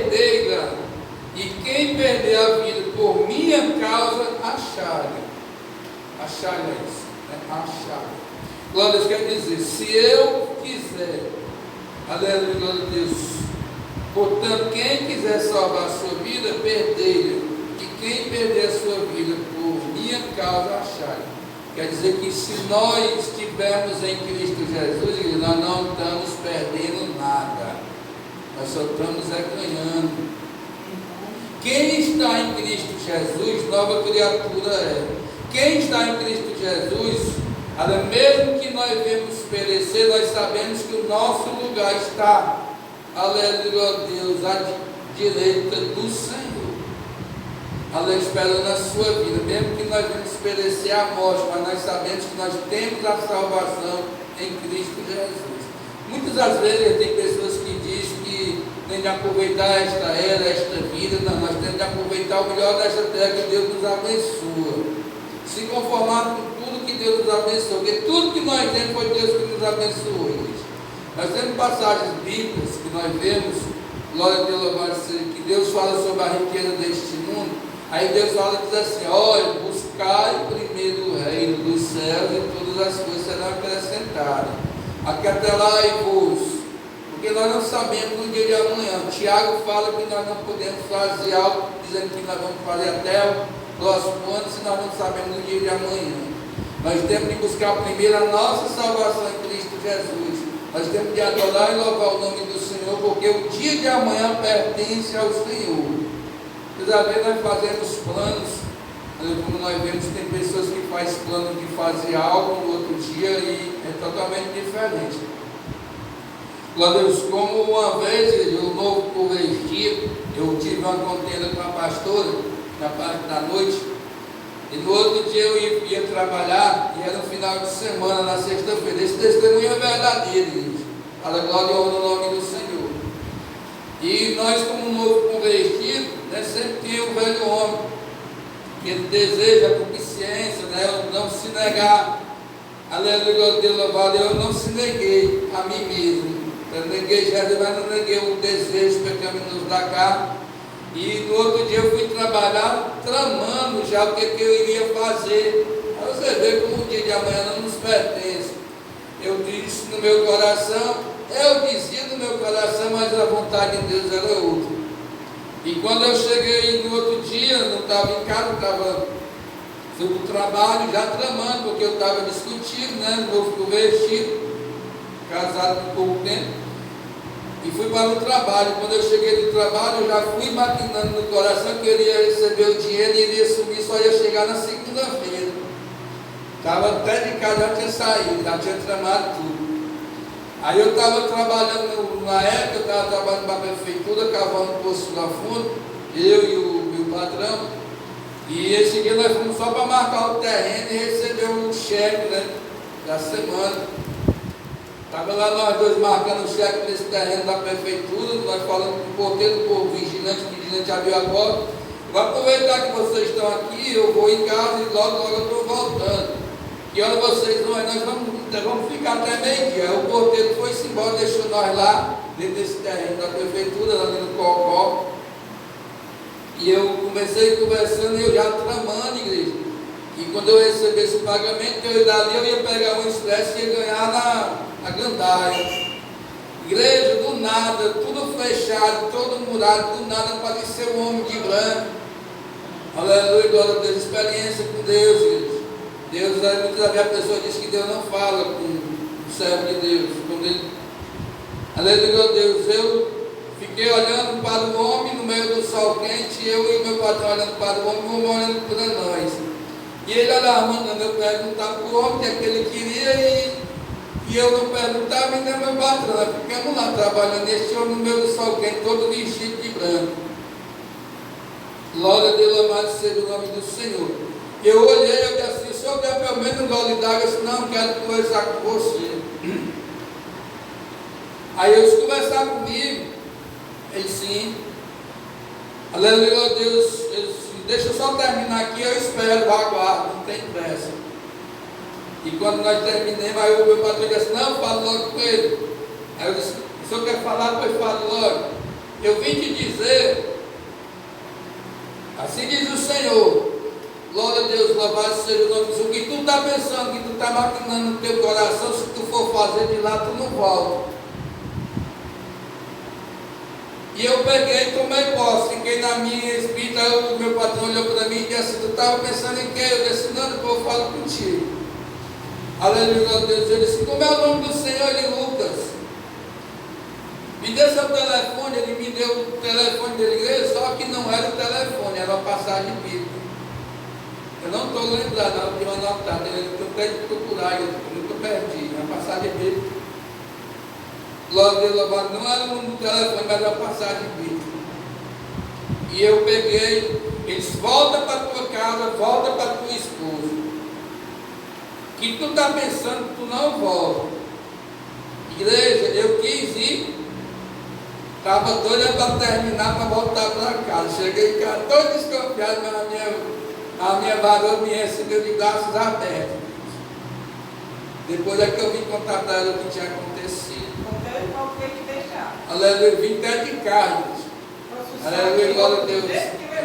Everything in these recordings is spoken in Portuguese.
verdadeira, e quem perder a vida por minha causa, achará. Achará é isso, né? Achará. Glória a Deus, quer dizer, se eu quiser, aleluia, glória a Deus, portanto, quem quiser salvar a sua vida, perdê-la, e quem perder a sua vida por minha causa, achará. Quer dizer que se nós estivermos em Cristo Jesus, nós não estamos perdendo nada, nós só estamos ganhando. Quem está em Cristo Jesus, nova criatura é. Quem está em Cristo Jesus, mesmo que nós vemos perecer, nós sabemos que o nosso lugar está, aleluia a Deus, à direita do Senhor. Aleluia, esperando a sua vida, mesmo que nós vemos perecer a morte, mas nós sabemos que nós temos a salvação em Cristo Jesus. Muitas das vezes tem pessoas que dizem que tem de aproveitar esta era, esta vida. Não, nós temos de aproveitar o melhor desta terra, que Deus nos abençoa. Se conformar com tudo que Deus nos abençoou, porque tudo que nós temos foi Deus que nos abençoou. Nós temos passagens bíblicas que nós vemos, glória a Deus, louvado seja, que Deus fala sobre a riqueza deste mundo. Aí Deus fala, diz assim: olha, buscai primeiro o reino dos céus e todas as coisas serão acrescentadas. Aquietai-vos, porque nós não sabemos no dia de amanhã. Tiago fala que nós não podemos fazer algo, dizendo que nós vamos fazer até o próximo ano, se nós não sabemos no dia de amanhã. Nós temos de buscar primeiro a nossa salvação em Cristo Jesus. Nós temos de adorar e louvar o nome do Senhor, porque o dia de amanhã pertence ao Senhor. Às vezes nós fazemos planos, como nós vemos, tem pessoas que fazem plano de fazer algo no outro dia e é totalmente diferente. Glória a Deus, como uma vez, o novo convertido, eu tive uma contenda com a pastora, na parte da noite, e no outro dia eu ia trabalhar, e era no final de semana, na sexta-feira. Esse testemunho é verdadeiro, gente. Fala glória e honra no nome do Senhor. E nós, como novo convertido, sempre tem o velho homem, que ele deseja a concupiscência, não se negar. Aleluia, Deus louvado, eu não se neguei a mim mesmo. Eu neguei Jesus, mas não neguei o desejo pecaminoso da carne. E no outro dia eu fui trabalhar, tramando já o que eu iria fazer. Aí você vê como o dia de amanhã não nos pertence. Eu disse no meu coração, eu dizia no meu coração, mas a vontade de Deus era outra. E quando eu cheguei no outro dia, não estava em casa, fui para o trabalho já tramando, porque eu estava discutindo, novo convertido, casado por pouco tempo, e fui para o trabalho. Quando eu cheguei no trabalho, eu já fui maquinando no coração que eu iria receber o dinheiro e iria subir, só ia chegar na segunda-feira. Estava até de casa, já tinha saído, já tinha tramado tudo. Aí eu estava trabalhando, na época eu estava trabalhando para a prefeitura, cavando um poço lá fundo, eu e o meu patrão, e esse dia nós fomos só para marcar o terreno e receber um cheque, da semana. Estava lá nós dois marcando o cheque desse terreno da prefeitura, nós falando com o porteiro, com o vigilante abriu a porta. Vou aproveitar que vocês estão aqui, eu vou em casa e logo eu estou voltando. Que hora vocês vão? Nós vamos ficar até meio-dia. O porteiro foi-se embora, deixou nós lá, dentro desse terreno da prefeitura, lá no Cocó. E eu comecei conversando e eu já tramando, igreja. E quando eu recebesse o pagamento, eu dali eu ia pegar um expresso e ia ganhar na Gandaia. Igreja, do nada, tudo fechado, todo murado, do nada apareceu um homem de branco. Aleluia, glória a Deus, experiência com Deus, igreja. Deus, muitas vezes a pessoa diz que Deus não fala com o servo de Deus. Aleluia, Deus, eu fiquei olhando para o homem no meio do sol quente, eu e meu patrão olhando para o homem, o homem olhando para nós. E ele olhava, mandando eu perguntar para o homem o que é que ele queria, e eu não perguntava, e nem meu patrão. Nós ficamos lá trabalhando, este homem no meio do sol quente, todo vestido de branco. Glória a Deus, louvado seja o nome do Senhor. Eu olhei, eu disse assim: se eu der pelo menos um gole d'água, eu disse: não, quero conversar com você. Aí eu disse: conversar comigo? Ele: sim. Aleluia, Deus. Ele disse: deixa eu só terminar aqui, eu espero, eu aguardo, não tem pressa. E quando nós terminamos, aí o meu patrão disse: não, fala logo com ele. Aí eu disse: o senhor quer falar? Pois fala logo. Eu vim te dizer, assim diz o Senhor, glória a Deus, louvado seja o nome de Jesus. O que tu está pensando, o que tu está maquinando no teu coração, se tu for fazer de lá, tu não volta. E eu peguei e tomei posse, fiquei na minha espírita, o meu patrão olhou para mim e disse assim, tu estava pensando em quê? Eu disse, não, depois eu falo contigo. Aleluia, Deus. Ele disse, como é o nome do Senhor? Ele, Lucas. Me deu seu telefone, ele me deu o telefone da igreja, só que não era o telefone, era uma passagem bíblica. Eu não estou lembrado, não tinha anotado, eu tenho que procurar, eu nunca perdi, uma passagem bíblica. Glória a Deus, louvado, não era no telefone, mas era uma passagem bíblica. E eu peguei, eles volta para tua casa, volta para tua esposa. Que tu está pensando, tu não volta. Igreja, eu quis ir, estava doida para terminar, para voltar para casa. Cheguei em casa todo desconfiado, mas a minha varoa me recebeu de braços abertos. Depois é que eu vim contar para ela o que tinha acontecido. Aleluia, eu vim até de carro. Aleluia, glória a Deus.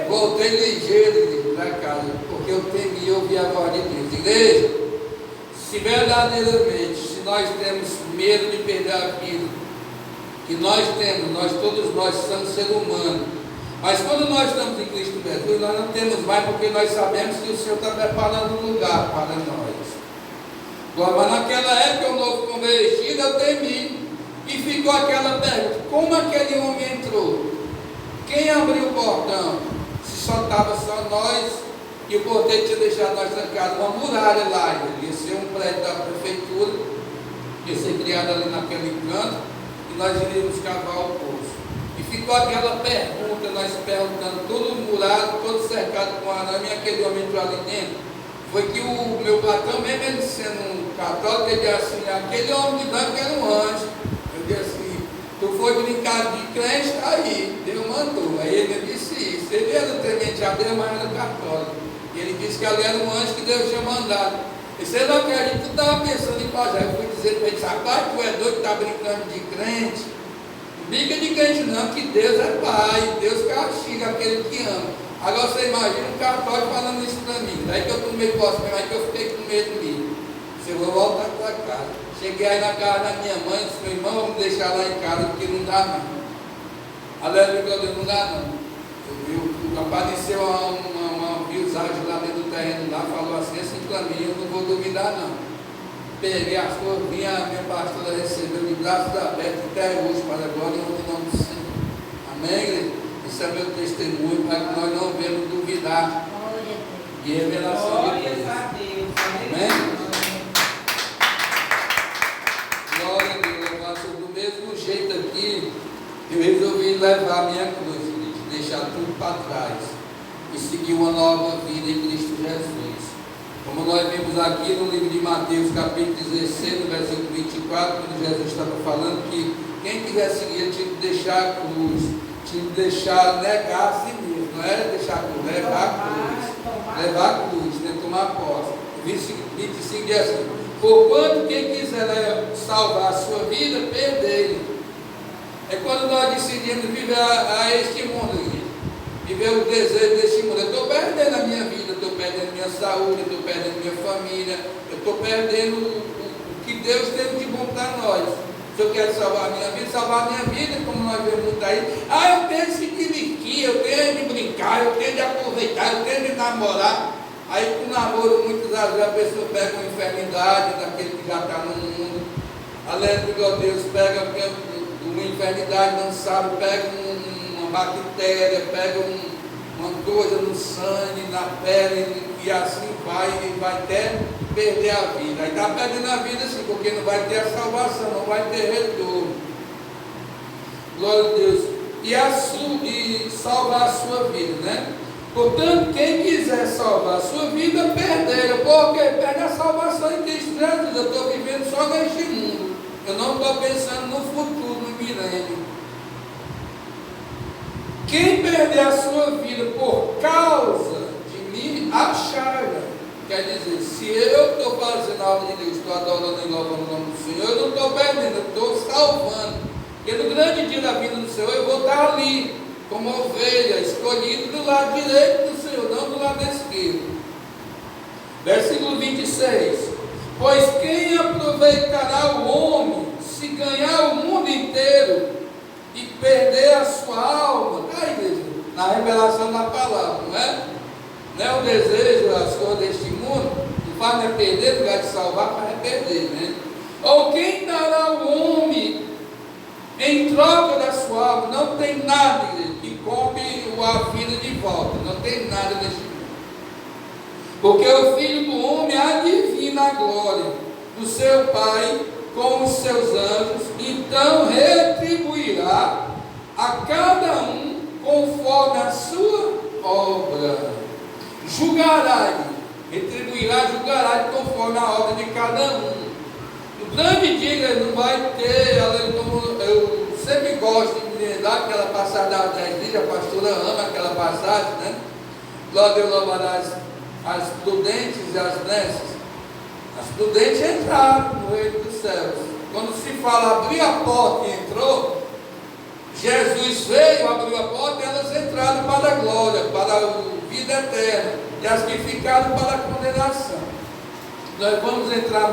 Voltei ligeiro para casa, porque eu temi ouvir a voz de Deus. Igreja, se verdadeiramente, se nós temos medo de perder a vida, que nós temos, todos nós somos seres humanos, mas quando nós estamos em Cristo Jesus, nós não temos mais, porque nós sabemos que o Senhor está preparando um lugar para nós. Mas naquela época, o novo convertido, eu temi. E ficou aquela pergunta, como aquele homem entrou? Quem abriu o portão? Se só estava só nós, e o porteiro tinha deixado nós trancados, uma muralha lá, ia ser um prédio da prefeitura, ia ser criado ali naquele canto, e nós iríamos cavar o poço. E ficou aquela pergunta, nós perguntando, todo murado, todo cercado com arame, e aquele homem entrou ali dentro. Foi que o meu patrão, mesmo ele sendo um católico, ele disse assim, aquele homem de branco era um anjo. Eu disse assim, tu foi brincar de crente, está aí, Deus mandou. Aí ele disse isso, ele era temente a Deus, mas era católico. E ele disse que ali era um anjo que Deus tinha mandado. E você não acredita, tu estava pensando em fazer. Eu fui dizer para ele, rapaz, tu é doido, está brincando de crente. Não brinca de crente não, que Deus é pai, Deus castiga aquele que ama. Agora você imagina um católico falando isso para mim. Daí que eu tomei posse mesmo, aí que eu fiquei com medo de mim. Se eu vou voltar para casa. Cheguei aí na casa da minha mãe, disse, meu irmão, vamos deixar lá em casa, porque não dá não. Aleluia, não dá não. Apareceu uma visagem lá dentro do terreno lá, falou assim para mim, eu não vou duvidar não. Peguei as coisas, minha pastora recebeu de braços abertos até hoje, para a glória e o nome do Senhor. Amém, igreja? Esse é meu testemunho para que nós não venhamos duvidar de revelação de Deus. Amém? Glória a Deus. Mas do mesmo jeito aqui, eu resolvi levar a minha cruz, de deixar tudo para trás e seguir uma nova vida em Cristo Jesus. Como nós vimos aqui no livro de Mateus, capítulo 16, no versículo 24, quando Jesus estava falando que quem quiser seguir tinha que deixar a cruz. Tinha que deixar, negar a si mesmo, não era deixar a cruz, levar a cruz, levar a cruz, né, tomar posse. 25 diz assim, porquanto quem quiser salvar a sua vida, perdê-la. É quando nós decidimos viver a este mundo, viver o desejo deste mundo. Eu estou perdendo a minha vida, estou perdendo minha saúde, estou perdendo minha família, eu estou perdendo o que Deus tem de bom para nós. Se eu quero salvar a minha vida, como nós vemos muito aí, eu tenho de se divertir, eu tenho de brincar, eu tenho de aproveitar, eu tenho de namorar. Aí com o namoro, muitas vezes a pessoa pega uma enfermidade daquele que já está no mundo. Aleluia, Deus, pega uma enfermidade, não sabe, pega uma bactéria, pega uma coisa no sangue, na pele, e assim vai até perder a vida. Aí está perdendo a vida sim, porque não vai ter a salvação, não vai ter retorno. Glória a Deus. E salvar a sua vida, né? Portanto, quem quiser salvar a sua vida, perderá, porque perde a salvação em Cristo Jesus. Eu estou vivendo só neste mundo. Eu não estou pensando no futuro, no milênio. Quem perder a sua vida por causa de mim, achará. Quer dizer, se eu estou fazendo a obra de Deus, estou adorando e louvando o nome do Senhor, eu não estou perdendo, eu estou salvando. Porque no grande dia da vida do Senhor eu vou estar ali, como ovelha, escolhido do lado direito do Senhor, não do lado esquerdo. Versículo 26. Pois quem aproveitará o homem se ganhar o mundo inteiro e perder a sua alma? Está aí, igreja, na revelação da palavra, não é? Não é o desejo, as coisas deste mundo, que faz não é perder, no lugar de salvar, para é perder, né? Ou quem dará o homem em troca da sua alma? Não tem nada, igreja, que compre a vida de volta, não tem nada neste mundo. Porque o Filho do Homem há de vir na glória do seu Pai com os seus anjos, então retribuirá a cada um conforme a sua obra. Julgará, julgará conforme a obra de cada um. No grande dia não vai ter, eu sempre gosto de me lembrar aquela passagem das 10 dias, a pastora ama aquela passagem, né? Glória eu louvarás as prudentes e as nécias. As prudentes entraram no reino dos céus. Quando se fala abrir a porta e entrou, Jesus veio, abriu a porta e elas entraram para a glória, para a vida eterna, e as que ficaram para a condenação. Nós vamos entrar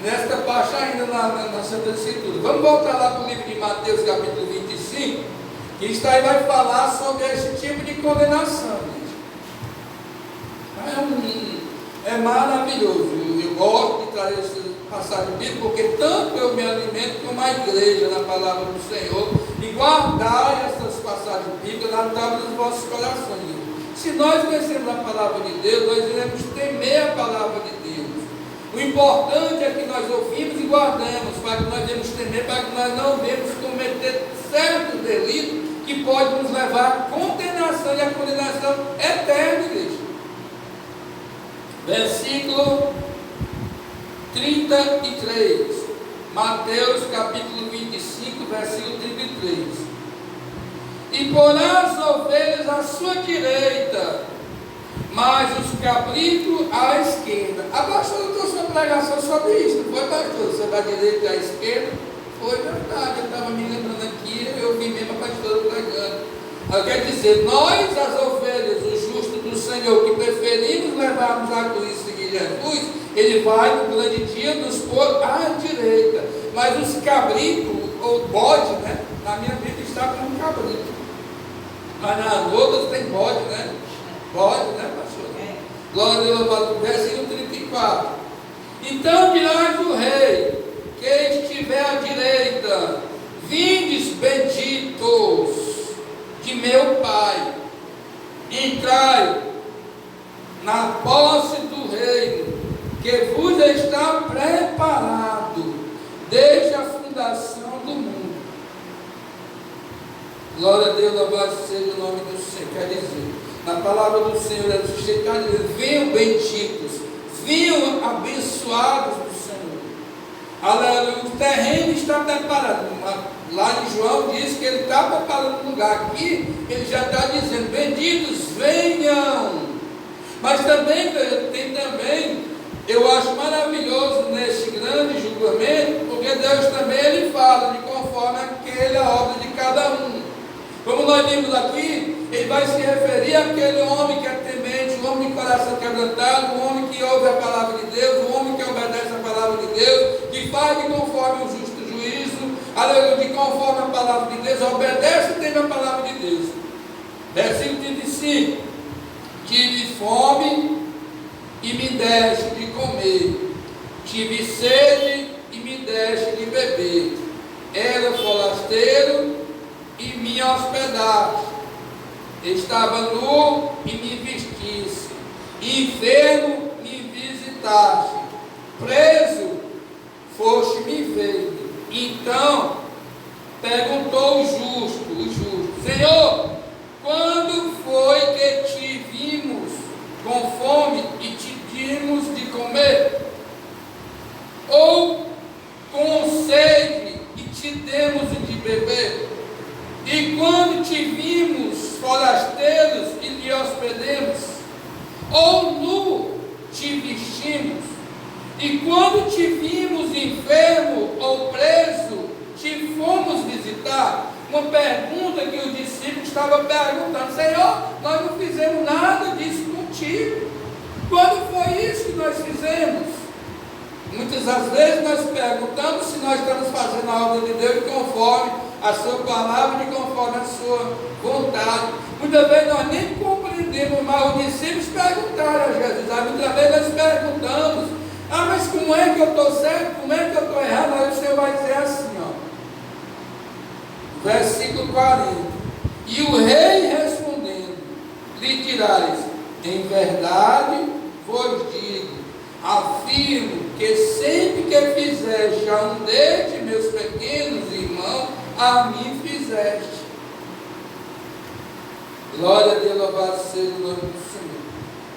nesta parte ainda na Santa Escritura. Vamos voltar lá para o livro de Mateus, capítulo 25, que está aí, vai falar sobre esse tipo de condenação. É maravilhoso. Eu gosto de trazer essa passagem bíblica, porque tanto eu me alimento como a igreja na palavra do Senhor, e guardar essas passagens bíblicas na tábua dos vossos corações. Se nós conhecemos a palavra de Deus, nós iremos temer a palavra de Deus. O importante é que nós ouvimos e guardamos, para que nós devemos temer, para que nós não devemos cometer certo delito que pode nos levar à condenação, e a condenação eterna, igreja. Versículo 33, Mateus capítulo 25, versículo 33. E porá as ovelhas à sua direita, mas os cabritos à esquerda. A pastora trouxe uma pregação sobre isso, não foi, pastor? Sobre a direita e a esquerda? Foi verdade, eu estava me lembrando aqui, eu vi mesmo a pastora pregando. Quer dizer, nós, as ovelhas, os justos do Senhor, que preferimos levarmos a cruz e seguir Jesus, Ele vai no grande dia nos pôr à direita. Mas os cabritos, ou bode, né? Na minha Bíblia está como cabrito. Mas nas outras tem bode, né? Bode, né, pastor? Glória a Deus, versículo 34. Então dirás o rei, que estiver à direita: vindes benditos de meu Pai, entrai na posse do reino que vos está preparado desde a fundação do mundo. Glória a Deus, louvado seja o nome do Senhor. Quer dizer, na palavra do Senhor, venham benditos, venham abençoados do Senhor. Aleluia, o terreno está preparado. Lá em João diz que ele está preparando um lugar. Aqui ele já está dizendo: benditos venham. Mas também tem eu acho maravilhoso neste grande julgamento, porque Deus também ele fala de conforme aquela obra de cada um. Como nós vimos aqui, ele vai se referir àquele homem que é temente, o homem de coração quebrantado, o homem que ouve a palavra de Deus, o homem que obedece a palavra de Deus, que faz de conforme o justo juízo, aleluia, de conforme a palavra de Deus, obedece e teme a palavra de Deus. Versículo 35: tive fome e me deste de comer, tive sede e me deste de beber, era forasteiro e me hospedaste, estava nu e me vestisse, enfermo me visitaste, preso foste me ver. Então perguntou o justo: Senhor, quando foi que te vimos com fome e te dimos de comer? Ou com sede e te demos de beber? E quando te vimos forasteiros e lhe hospedemos? Ou nu te vestimos? E quando te vimos enfermo ou preso te fomos visitar? Uma pergunta que os discípulos estavam perguntando: Senhor, nós não fizemos nada disso contigo. Quando foi isso que nós fizemos? Muitas das vezes nós perguntamos se nós estamos fazendo a obra de Deus conforme a sua palavra e conforme a sua vontade. Muitas vezes nós nem compreendemos, mas os discípulos perguntaram a Jesus. Muitas vezes nós perguntamos: mas como é que eu estou certo? Como é que eu estou errado? Aí o Senhor vai dizer assim, versículo 40: e o rei respondendo, lhe dirás: em verdade vos digo, afirmo que sempre que fizeste a um destes meus pequenos irmãos, a mim fizeste. Glória a Deus, louvado seja o nome do Senhor.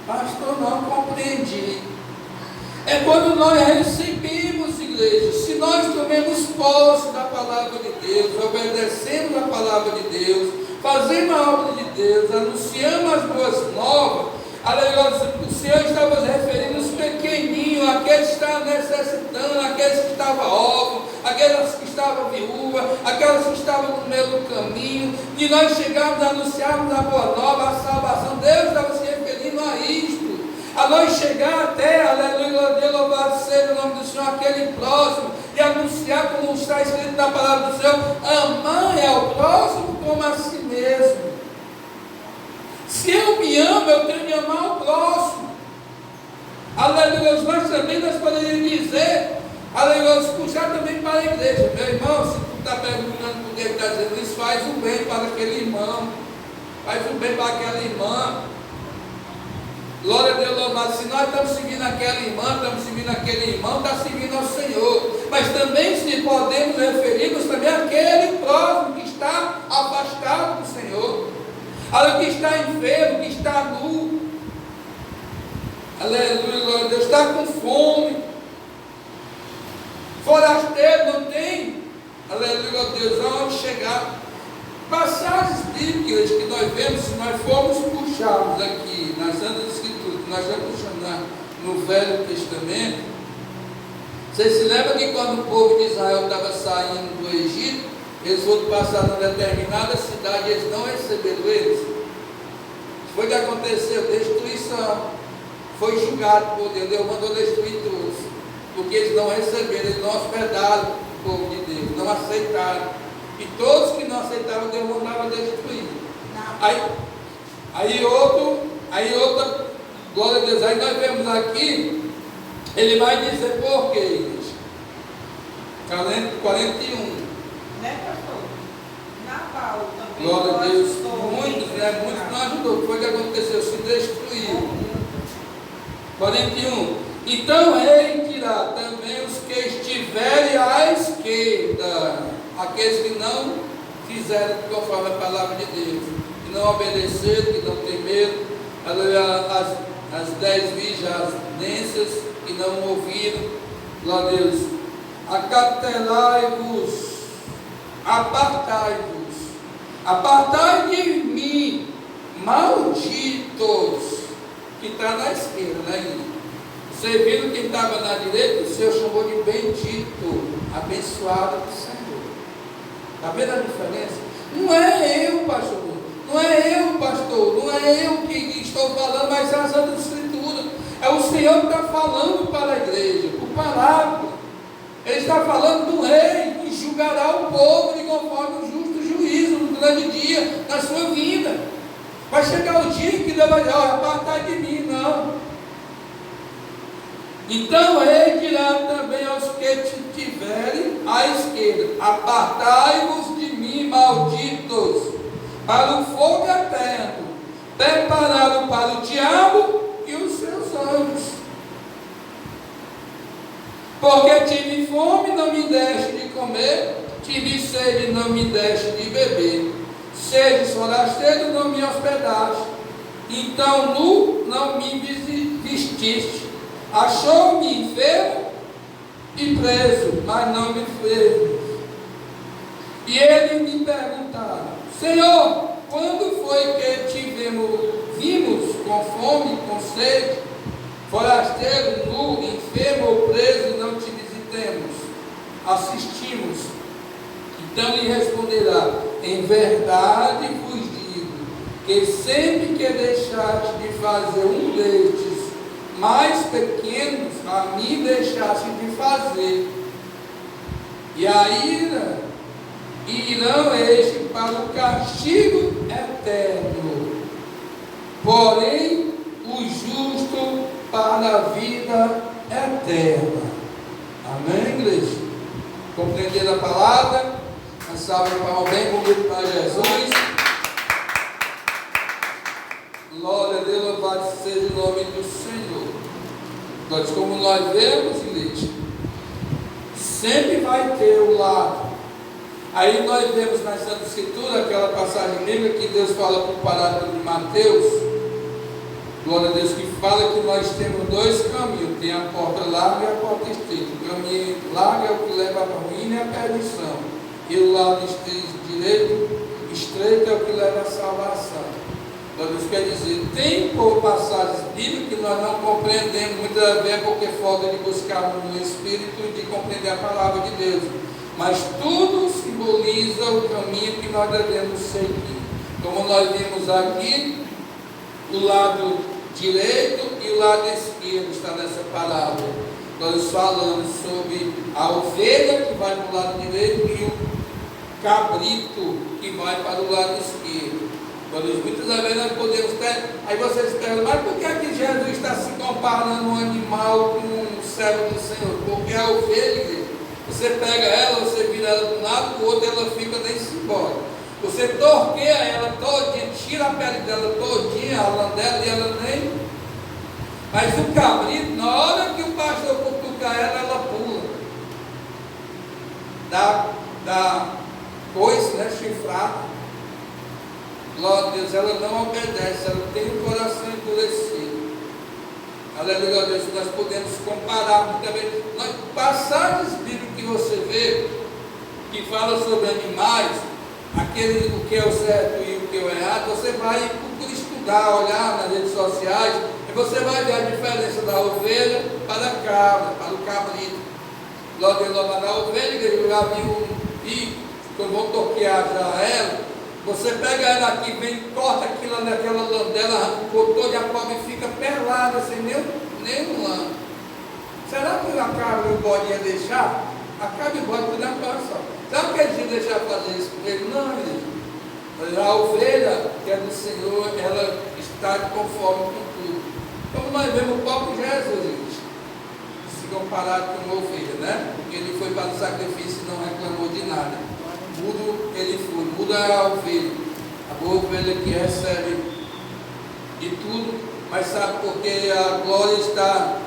Pastor, não compreendi. É quando nós recebemos, igreja, se nós tomemos posse da palavra de Deus, obedecemos a palavra de Deus, fazemos a obra de Deus, anunciamos as boas novas. Aleluia, o Senhor estava se referindo aos pequenininhos, aqueles que estavam necessitando, aqueles que estavam órfãos, aquelas que estavam viúvas, aquelas que estavam no meio do caminho, e nós chegamos a anunciarmos a boa nova, a salvação. Deus estava se referindo a isto, a nós chegar até, aleluia, Deus louvado seja o nome do Senhor, aquele próximo, e anunciar como está escrito na palavra do Senhor: amar ao próximo como a si mesmo. Se eu me amo, eu tenho que amar o próximo. Aleluia, nós também poderíamos dizer, aleluia, puxar também para a igreja: meu irmão, se tu está perguntando por que ele está dizendo isso, faz o bem para aquele irmão, faz o bem para aquela irmã. Glória a Deus, louvado. Se nós estamos seguindo aquela irmã, estamos seguindo aquele irmão, está seguindo ao Senhor. Mas também se podemos referir-nos também àquele próximo que está afastado do Senhor, que está enfermo, que está nu, aleluia, glória a Deus, está com fome, forasteiro, não tem, aleluia, Deus, aonde chegar. Passagens bíblicas que nós vemos, se nós formos puxarmos aqui nas Santas Escrituras, nós já puxamos no Velho Testamento. Vocês se lembram que quando o povo de Israel estava saindo do Egito, eles foram passar numa determinada cidade e eles não receberam eles? Foi o que aconteceu: destruição. Foi julgado por Deus. Deus mandou destruir todos, porque eles não receberam, eles não hospedaram o povo de Deus, não aceitaram. E todos que não aceitavam, Deus mandava destruir. Aí outra, glória a Deus, aí nós vemos aqui, ele vai dizer por quê, 41. Né, pastor? Nabal também. Glória a Deus, muitos não ajudou. Foi o que aconteceu, se destruiu. 41. Então o rei dirá também os que estiverem à esquerda, aqueles que não fizeram conforme a palavra de Deus, que não obedeceram, que não temeram, as 10 vigilâncias que não ouviram. Glória a Deus. Acautelai-vos, apartai de mim, malditos, que está na esquerda, né? Você viu quem estava na direita? O Senhor chamou de bendito, abençoado do Senhor. Está vendo a diferença? Não é eu, pastor, não é eu que estou falando, mas é a Santa Escritura. É o Senhor que está falando para a igreja, por parábola. Ele está falando do rei que julgará o povo de conforme o justo juízo no grande dia da sua vida. Vai chegar o dia que Deus vai dizer: apartai de mim, não. Então o rei dirá também aos que tiverem à esquerda: apartai-vos de mim, malditos, para o fogo eterno, preparado para o diabo e os seus anjos. Porque tive fome, não me deste de comer, tive sede, não me deste de beber, sede forasteiro, não me hospedaste, então nu, não me vestiste, achou-me enfermo e preso, mas não me fez. E ele me perguntava: Senhor, quando foi que vimos com fome, com sede, forasteiro, nu, enfermo ou preso, não te visitemos, assistimos? Então lhe responderá: em verdade vos digo, que sempre que deixaste de fazer um destes mais pequenos, a mim deixaste de fazer. E a ira irão este para o castigo eterno, porém o justo para a vida eterna. Amém, igreja? Compreendendo a palavra? Uma salva de palmas bem bonita para Jesus. Glória a Deus, louvado seja o nome do Senhor. Mas como nós vemos, igreja, sempre vai ter o lado. Aí nós vemos na Santa Escritura aquela passagem bíblica que Deus fala com o parábola de Mateus. Glória a Deus, que fala que nós temos dois caminhos. Tem a porta larga e a porta estreita. O caminho largo é o que leva à ruína e à perdição. E o lado direito, estreito, é o que leva à salvação. Glória a Deus, quer dizer, tem passagens bíblicas que nós não compreendemos, muitas vezes porque falta de buscar no Espírito e de compreender a palavra de Deus. Mas tudo simboliza o caminho que nós devemos seguir. Como nós vimos aqui, o lado direito e o lado esquerdo está nessa palavra. Nós falamos sobre a ovelha que vai para o lado direito e o cabrito que vai para o lado esquerdo. Muitas vezes nós podemos ter. Aí vocês perguntam, mas por que aqui Jesus está se comparando um animal com um servo do Senhor? Porque a ovelha, você pega ela, você vira ela de um lado, do outro ela fica nem se embora. Você torqueia ela todinha, tira a pele dela todinha, a lã dela, e ela nem. Mas o cabrito, na hora que o pastor cutucar ela, ela pula. Da coisa, né, chifrada. Glória a Deus, ela não obedece, ela tem o coração endurecido. Aleluia, Deus, nós podemos comparar muitas vezes. Passagens bíblicas que você vê, que fala sobre animais, o que é o certo e o que é o errado, você vai procurar estudar, olhar nas redes sociais, e você vai ver a diferença da ovelha para a cabra, para o cabrito. Glória a Deus, na ovelha, eu já vi e quando vão torquear já ela, você pega ela aqui, vem, corta aquilo naquela lã dela, arrancou toda e a pobre fica pelada, sem nem lã. Será que a cabra e o bode ia deixar? A cabra e o bode não passam. Sabe que eles iam deixar fazer isso com ele? Não, gente. A ovelha, que é do Senhor, ela está de conforme com tudo. Como nós vemos o próprio Jesus, gente, se comparado com uma ovelha, né? Porque ele foi para o sacrifício e não reclamou de nada. Mudo ele foi, muda a ovelha. A boa ovelha que recebe de tudo, mas sabe porque a glória está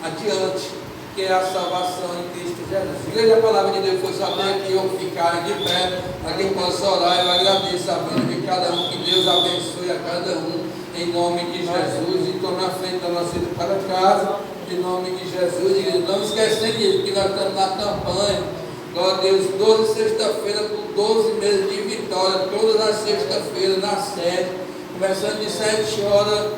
adiante, que é a salvação em Cristo Jesus. Igreja, a palavra de Deus foi saber que eu ficar de pé, para quem possa orar. Eu agradeço a vida de cada um, que Deus abençoe a cada um, em nome de Jesus. E estou na frente da nossa ida para casa, em nome de Jesus. Igreja, não esquecendo disso, que nós estamos na campanha. Glória a Deus, 12 sexta-feira por 12 meses de vitória, todas as sextas-feiras na sede, começando de 7 horas,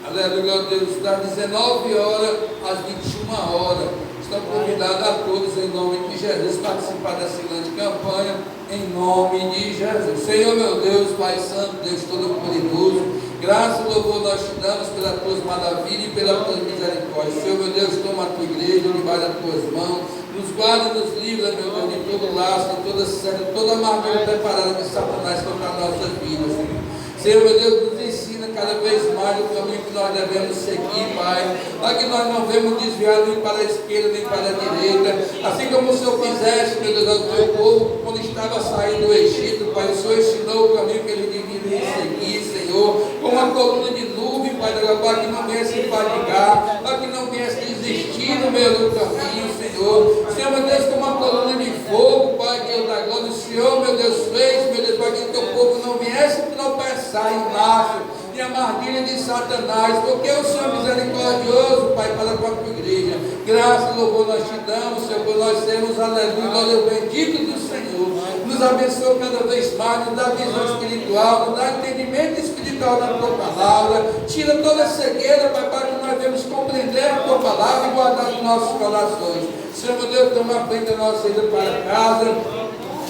aleluia, Deus, das 19 horas às 21 horas. Estão convidados a todos, em nome de Jesus, participar dessa grande campanha, em nome de Jesus. Senhor, meu Deus, Pai Santo, Deus Todo-Poderoso, graças e louvor nós te damos pelas tuas maravilhas e pela tua misericórdia. Senhor, meu Deus, toma a tua igreja debaixo das tuas mãos. Nos guarda e nos livra, meu Deus, de todo laço, de toda seta, toda armadilha preparada de Satanás contra as nossas vidas, Senhor. Senhor, meu Deus, nos ensina cada vez mais o caminho que nós devemos seguir, Pai, para que nós não venhamos desviar nem para a esquerda, nem para a direita, assim como o Senhor fizeste, meu Deus, ao teu povo, quando estava saindo do Egito, Pai, o Senhor ensinou o caminho que ele devia seguir, Senhor, com uma coluna de nuvem, Pai, para que não viesse fadigar, para que não viesse desistir no meio do caminho, Senhor. Senhor, meu Deus, com uma coluna de fogo, Pai, Deus da glória, o Senhor, meu Deus, fez, meu Deus, para que o teu povo não viesse tropeçar em laço e a armadilha de Satanás, porque o Senhor é misericordioso, Pai, para com a tua igreja. Graças e louvor nós te damos, Senhor, por nós sermos, aleluia, glória ao bendito do Senhor. Nos abençoa cada vez mais, nos dá visão espiritual, nos dá entendimento espiritual da tua palavra. Tira toda a cegueira, Pai, para que nós devemos compreender a tua palavra e guardar os nossos corações. Senhor, meu Deus, toma a frente da nossa ida para casa.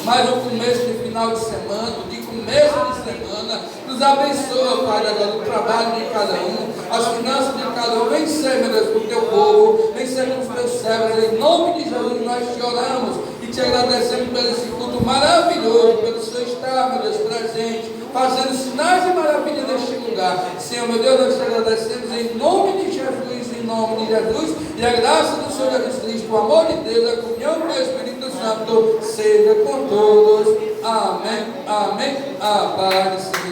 mais um começo de final de semana, de começo de semana. Nos abençoa, Pai, agora o trabalho de cada um, as finanças de cada um. Vem ser, meu Deus, com o teu povo, vem ser com os teus servos. Em nome de Jesus nós te oramos e te agradecemos por esse culto maravilhoso, pelo seu estar, meu Deus, presente, fazendo sinais e maravilhas neste lugar. Senhor, meu Deus, nós te agradecemos em nome de Jesus, em nome de Jesus, e a graça do Senhor Jesus Cristo, o amor de Deus, a comunhão do Espírito Santo, seja com todos. Amém, amém, a paz do Senhor.